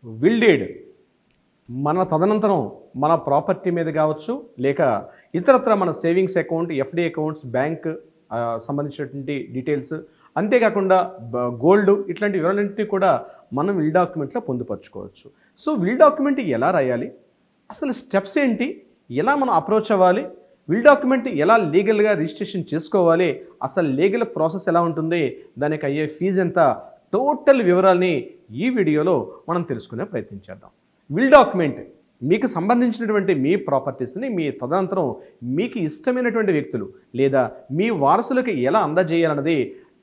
విల్డేడ్ మన తదనంతరం మన ప్రాపర్టీ మీద కావచ్చు, లేక ఇతరత్ర మన savings account, FD accounts, bank సంబంధించినటువంటి డీటెయిల్స్, అంతేకాకుండా గోల్డ్ ఇట్లాంటి వివరాలన్నింటినీ కూడా మనం విల్ డాక్యుమెంట్లో పొందుపరచుకోవచ్చు. సో విల్ డాక్యుమెంట్ ఎలా రాయాలి, అసలు స్టెప్స్ ఏంటి, ఎలా మనం అప్రోచ్ అవ్వాలి, విల్ డాక్యుమెంట్ ఎలా లీగల్గా రిజిస్ట్రేషన్ చేసుకోవాలి, అసలు లీగల్ ప్రాసెస్ ఎలా ఉంటుంది, దానికి అయ్యే ఫీజు ఎంత, టోటల్ వివరాల్ని ఈ వీడియోలో మనం తెలుసుకునే ప్రయత్నం చేద్దాం. విల్ డాక్యుమెంట్ మీకు సంబంధించినటువంటి మీ ప్రాపర్టీస్ని మీ తదనంతరం మీకు ఇష్టమైనటువంటి వ్యక్తులు లేదా మీ వారసులకు ఎలా అందజేయాలన్నది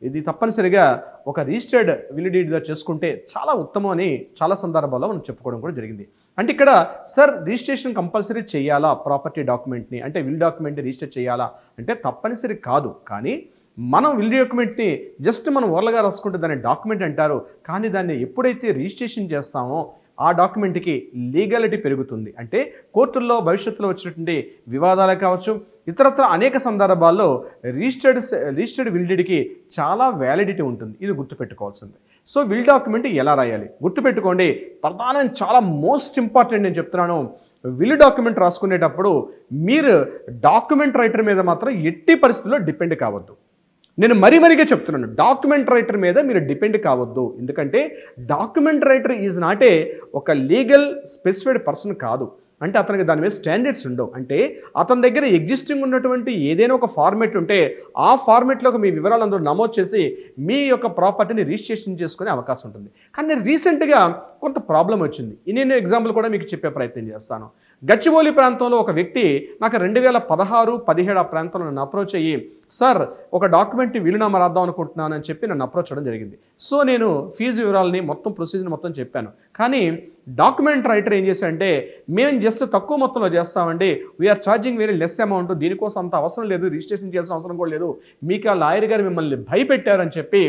ఇది తప్పనిసరిగా ఒక రిజిస్టర్డ్ విల్ డీడ్గా చేసుకుంటే చాలా ఉత్తమం అని చాలా సందర్భాల్లో మనం చెప్పుకోవడం కూడా జరిగింది. అంటే ఇక్కడ సార్ రిజిస్ట్రేషన్ కంపల్సరీ చేయాలా ప్రాపర్టీ డాక్యుమెంట్ని, అంటే విల్ డాక్యుమెంట్ని రిజిస్టర్ చేయాలా అంటే తప్పనిసరి కాదు. కానీ మనం విల్ డాక్యుమెంట్ని జస్ట్ మనం ఓరలుగా రాసుకుంటే దాన్ని డాక్యుమెంట్ అంటారు. కానీ దాన్ని ఎప్పుడైతే రిజిస్ట్రేషన్ చేస్తామో ఆ డాక్యుమెంట్కి లీగాలిటీ పెరుగుతుంది. అంటే కోర్టుల్లో భవిష్యత్తులో వచ్చినటువంటి వివాదాలు కావచ్చు, ఇతరత్ర అనేక సందర్భాల్లో రిజిస్టర్డ్ విల్ డీడ్కి చాలా వ్యాలిడిటీ ఉంటుంది. ఇది గుర్తుపెట్టుకోవాల్సింది. సో విల్ డాక్యుమెంట్ ఎలా రాయాలి గుర్తుపెట్టుకోండి. ప్రధానం చాలా మోస్ట్ ఇంపార్టెంట్ నేను చెప్తున్నాను. విల్ డాక్యుమెంట్ రాసుకునేటప్పుడు మీరు డాక్యుమెంట్ రైటర్ మీద మాత్రం ఎట్టి పరిస్థితుల్లో డిపెండ్ కావద్దు. నేను మరీగా చెప్తున్నాను, డాక్యుమెంట్ రైటర్ మీద మీరు డిపెండ్ కావద్దు. ఎందుకంటే డాక్యుమెంట్ రైటర్ ఈజ్ నాట్ ఒక లీగల్ స్పెసిఫైడ్ పర్సన్ కాదు. అంటే అతనికి దాని మీద స్టాండర్డ్స్ ఉండవు. అంటే అతని దగ్గర ఎగ్జిస్టింగ్ ఉన్నటువంటి ఏదైనా ఒక ఫార్మెట్ ఉంటే ఆ ఫార్మెట్లోకి మీ వివరాలు అందరూ నమోదు చేసి మీ యొక్క ప్రాపర్టీని రిజిస్ట్రేషన్ చేసుకునే అవకాశం ఉంటుంది. కానీ రీసెంట్గా కొంత ప్రాబ్లం వచ్చింది. నేను ఎగ్జాంపుల్ కూడా మీకు చెప్పే ప్రయత్నం చేస్తాను. గచ్చిబౌలి ప్రాంతంలో ఒక వ్యక్తి నాకు 2016-17 ఆ ప్రాంతంలో నన్ను అప్రోచ్ అయ్యి, సార్ ఒక డాక్యుమెంట్ని వీలునామా రాద్దాం అనుకుంటున్నాను అని చెప్పి నన్ను అప్రోచ్ అవ్వడం జరిగింది. సో నేను ఫీజు వివరాలని మొత్తం ప్రొసీజర్ మొత్తం చెప్పాను. కానీ డాక్యుమెంట్ రైటర్ ఏం చేశాడంటే, మేము జస్ట్ తక్కువ మొత్తంలో చేస్తామండి, we're charging very less amount, దీనికోసం అంత అవసరం లేదు, రిజిస్ట్రేషన్ చేయాల్సిన అవసరం కూడా లేదు, మీకు ఆ లాయర్ గారు మిమ్మల్ని భయపెట్టారని చెప్పి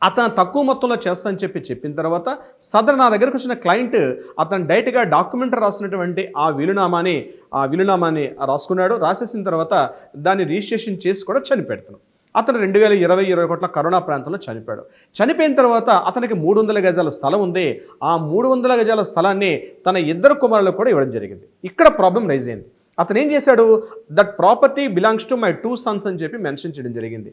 అతను తక్కువ మొత్తంలో చేస్తానని చెప్పిన తర్వాత సదరు నా దగ్గరకు వచ్చిన క్లయింట్ అతను డైరెక్ట్గా డాక్యుమెంట్ రాసినటువంటి ఆ విలునామాని రాసుకున్నాడు. రాసేసిన తర్వాత దాన్ని రిజిస్ట్రేషన్ చేసి కూడా చనిపెడతాను. అతను 2020-21 కరోనా ప్రాంతంలో చనిపోయాడు. చనిపోయిన తర్వాత అతనికి 300 గజాల స్థలం ఉంది. ఆ 300 గజాల స్థలాన్ని తన 2 కుమారులకు కూడా ఇవ్వడం జరిగింది. ఇక్కడ ప్రాబ్లం రైజ్ అయింది. అతను ఏం చేశాడు, that property belongs to my 2 Sons అని చెప్పి మెన్షన్ చేయడం జరిగింది.